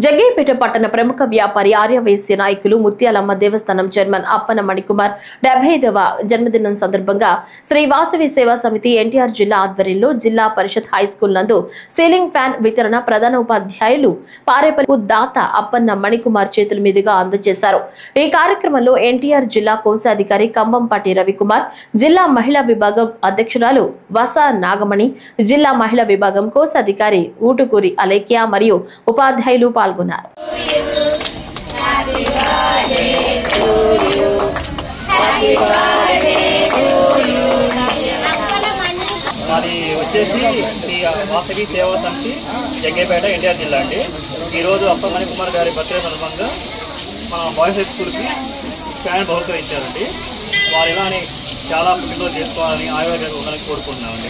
జగ్గయ్యపేట పట్టణ ప్రముఖ వ్యాపారి ఆర్యవైశ్య నాయకులు ముత్యాలమ్మ దేవస్థానం చైర్మన్ అప్పన మణికుమార్ 75వ జన్మదినం సందర్భంగా శ్రీ వాసవి సేవా సమితి ఎన్టీఆర్ జిల్లా ఆధ్వర్యంలో జిల్లా పరిషత్ హైస్కూల్ నందు సీలింగ్ ఫ్యాన్ వితరణ ప్రధాన ఉపాధ్యాయులు పారేపల్లికు దాత అప్పన్న మణికుమార్ చేతుల మీదుగా అందజేశారు। ఈ కార్యక్రమంలో ఎన్టీఆర్ జిల్లా కోశాధికారి కంబంపాటి రవికుమార్, జిల్లా మహిళా విభాగం అధ్యక్షురాలు వసా నాగమణి, జిల్లా మహిళా విభాగం కోశాధికారి ఊటుకూరి అలేఖ్య మరియు ఉపాధ్యాయులు పాల్గొన్నారు। మాది వచ్చేసి వాసవి సేవా సమితి జగ్గయ్యపేట ఎన్టీఆర్ జిల్లా అండి। ఈరోజు అప్పన్న మణికుమార్ గారి బర్త్డే సందర్భంగా మన బాయ్స్ హై స్కూల్కి ఫ్యాన్ బహుకరించారండి। వారు ఇలానే చాలా పుట్టినరోజు చేసుకోవాలని ఆయుర్వేద ఉండాలని కోరుకుంటున్నామండి।